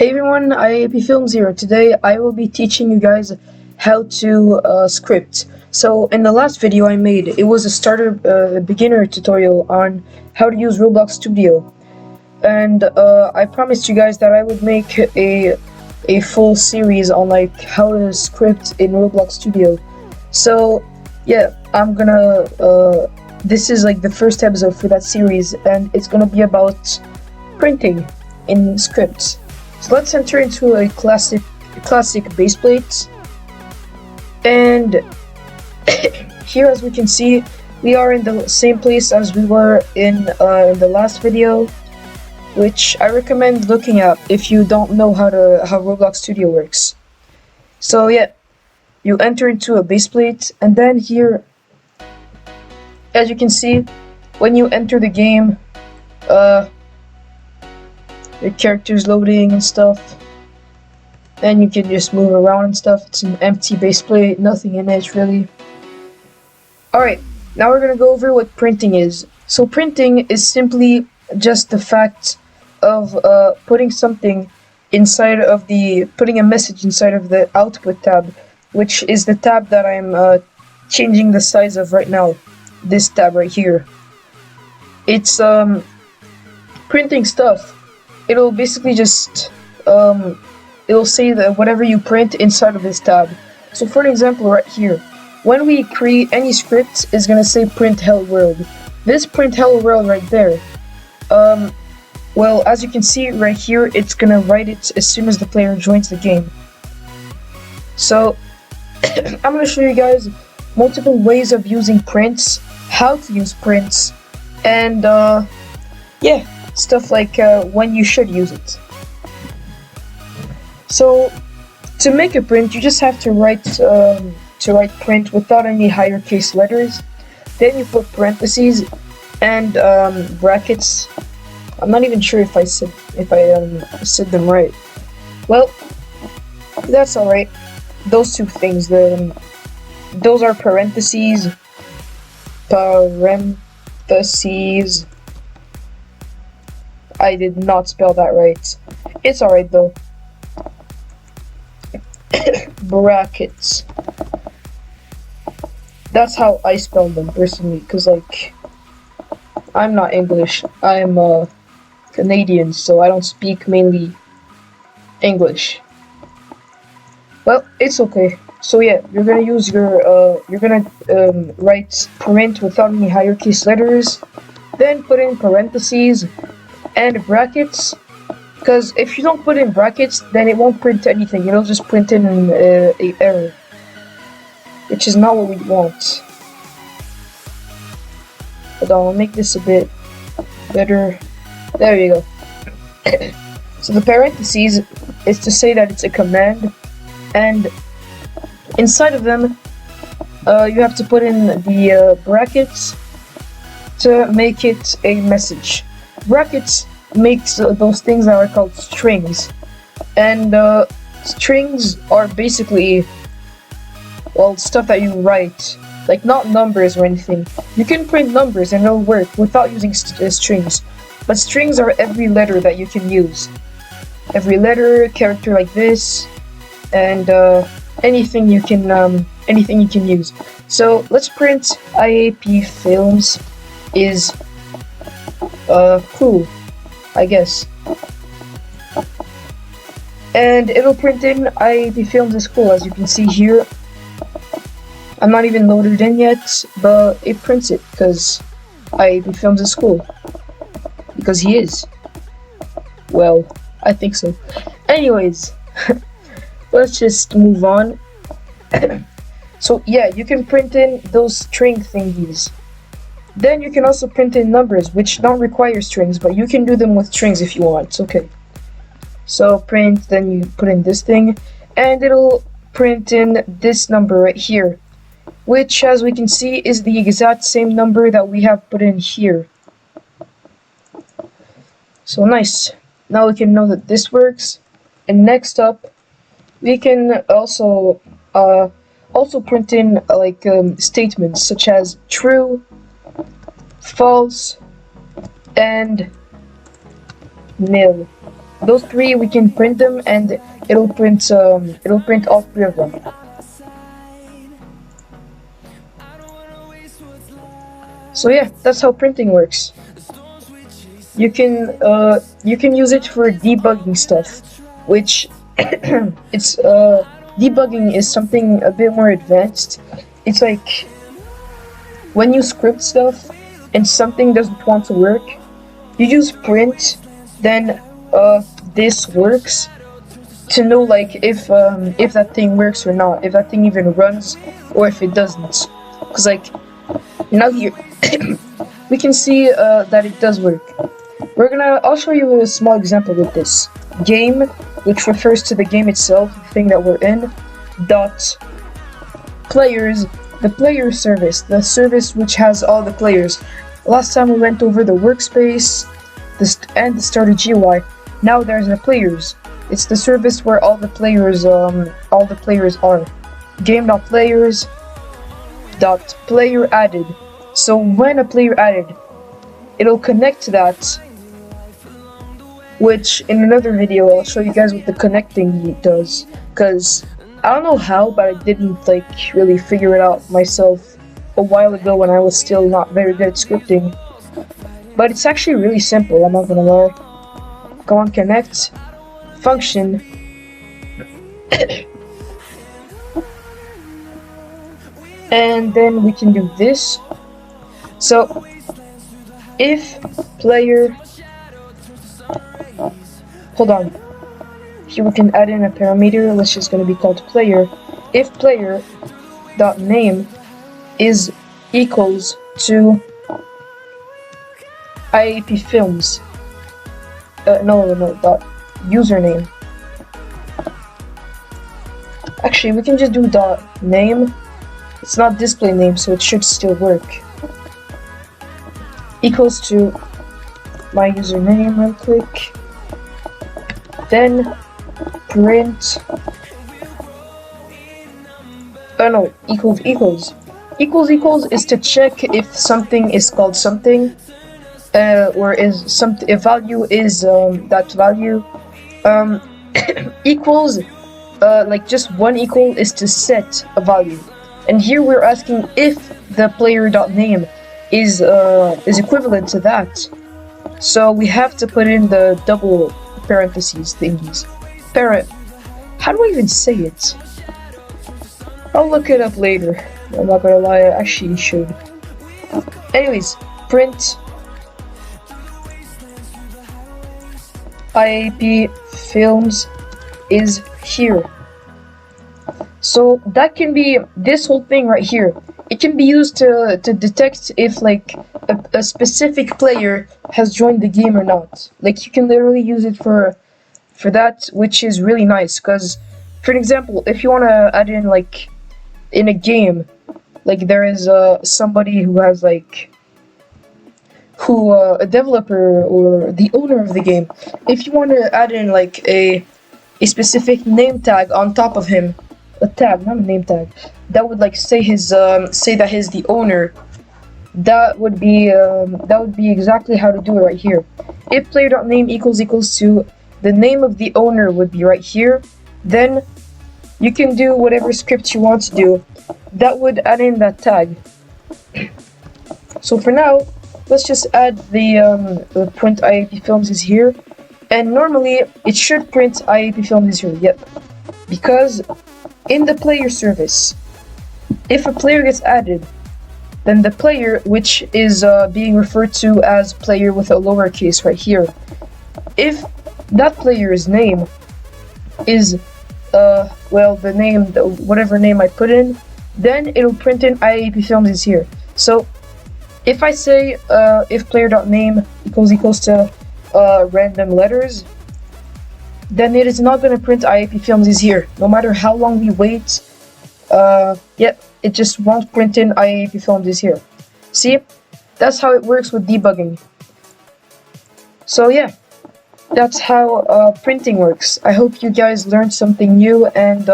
Hey everyone, IAAPFilms here. Today I will be teaching you guys how to script. So in the last video I made, it was a beginner tutorial on how to use Roblox Studio. And I promised you guys that I would make a full series on like how to script in Roblox Studio. So yeah, this is like the first episode for that series, and it's gonna be about printing in scripts. So let's enter into a classic Baseplate, and here, as we can see, we are in the same place as we were in the last video, which I recommend looking at if you don't know how Roblox Studio works. So yeah, you enter into a Baseplate, and then here, as you can see, when you enter the game, the character's loading and stuff, and you can just move around and stuff. It's an empty Baseplate, nothing in it really. Alright, now we're gonna go over what printing is. So printing is simply just the fact of putting a message inside of the output tab, which is the tab that I'm changing the size of right now. This tab right here. It's printing stuff. It'll basically just it'll say that whatever you print inside of this tab. So for an example right here, when we create any script, it's gonna say print hello world. This print hello world right there, well, as you can see right here, it's gonna write it as soon as the player joins the game. So I'm gonna show you guys multiple ways of using prints, how to use prints, and yeah, stuff like when you should use it. So to make a print, you just have to write print without any higher case letters. Then you put parentheses and brackets. I'm not even sure if I said them right. Well, that's all right. Those two things. Those are parentheses. Parentheses. I did not spell that right. It's alright though. Brackets. That's how I spell them personally, because like, I'm not English. I'm Canadian, so I don't speak mainly English. Well, it's okay. So yeah, you're gonna use write print without any higher case letters, then put in parentheses and brackets, because if you don't put in brackets, then it won't print anything. It'll just print in an error, which is not what we want. Hold on, I'll make this a bit better. There you go. So the parentheses is to say that it's a command, and inside of them you have to put in the brackets to make it a message. Brackets makes those things that are called strings, and strings are basically, well, stuff that you write, like not numbers or anything. You can print numbers and it'll work without using strings, but strings are every letter that you can use. Every letter, character like this, and anything you can use. So let's print IAAPFilms is cool, I guess. And it'll print in IAAPFilms is cool, as you can see here. I'm not even loaded in yet, but it prints it because IAAPFilms is cool. Because he is. Well, I think so. Anyways, let's just move on. So yeah, you can print in those string thingies. Then you can also print in numbers, which don't require strings, but you can do them with strings if you want. Okay. So print, then you put in this thing, and it'll print in this number right here, which, as we can see, is the exact same number that we have put in here. So nice. Now we can know that this works. And next up, we can also print in like statements such as true, false, and nil. those three, we can print them, and it'll print all three of them. So yeah, that's how printing works. You can use it for debugging stuff, which it's debugging is something a bit more advanced. It's like when you script stuff and something doesn't want to work, you use print, then this works to know like if that thing works or not, if that thing even runs or if it doesn't. Because like now here we can see that it does work. I'll show you a small example with this. Game, which refers to the game itself, the thing that we're in, dot players, the player service, the service which has all the players. Last time we went over the workspace and the starter GUI. Now there's the players. It's the service where all the players are. Game.players dot player added. So when a player added, it'll connect to that, which in another video I'll show you guys what the connecting does, because I don't know how, but I didn't like really figure it out myself a while ago when I was still not very good at scripting. But it's actually really simple, I'm not gonna lie. Go on connect, function, and then we can do this. So if player, hold on, here we can add in a parameter, which is going to be called player. If player dot name is equals to IAAPFilms, dot username. Actually, we can just do dot name. It's not display name, so it should still work. Equals to my username real quick. Then print equals is to check if something is called something, or is something, if value is that value. Equals, like just one equal is to set a value, and here we're asking if the player.name is equivalent to that. So we have to put in the double parentheses thingies. How do I even say it? I'll look it up later. I'm not gonna lie, I actually should. Anyways, print IAAPFilms is here. So that can be this whole thing right here. It can be used to detect if like a specific player has joined the game or not. Like you can literally use it for that, which is really nice. Because, for example, if you want to add in like in a game, like there is somebody who has like a developer or the owner of the game. If you want to add in like a specific name tag on top of him. A tag, not a name tag, that would like say that he's the owner. That would be exactly how to do it right here. If player.name equals to the name of the owner would be right here, then you can do whatever script you want to do. That would add in that tag. So for now, let's just add the print IAAPFilms is here, and normally it should print IAAPFilms is here. Yep, because in the player service, if a player gets added, then the player, which is being referred to as player with a lowercase right here, if that player's name is the name, whatever name I put in, then it'll print in IAAPFilms is here. So if I say if player.name equals to random letters, then it is not going to print IAAPFilms is here. No matter how long we wait, it just won't print in IAAPFilms is here. See? That's how it works with debugging. So yeah, that's how printing works. I hope you guys learned something new and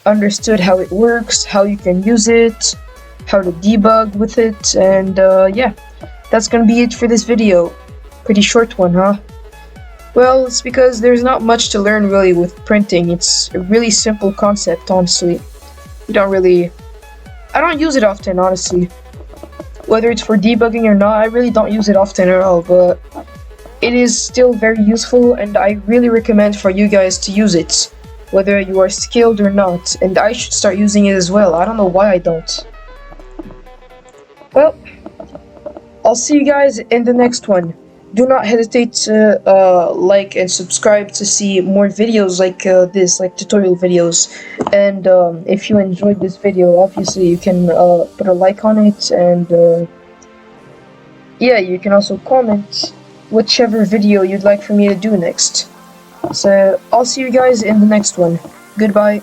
understood how it works, how you can use it, how to debug with it, and yeah, that's gonna be it for this video. Pretty short one, huh? Well, it's because there's not much to learn really with printing. It's a really simple concept, honestly. You don't really... I don't use it often, honestly. Whether it's for debugging or not, I really don't use it often at all, but it is still very useful, and I really recommend for you guys to use it, whether you are skilled or not, and I should start using it as well. I don't know why I don't. Well, I'll see you guys in the next one. Do not hesitate to like and subscribe to see more videos like this, like tutorial videos. And if you enjoyed this video, obviously you can put a like on it, and yeah, you can also comment whichever video you'd like for me to do next. So I'll see you guys in the next one. Goodbye.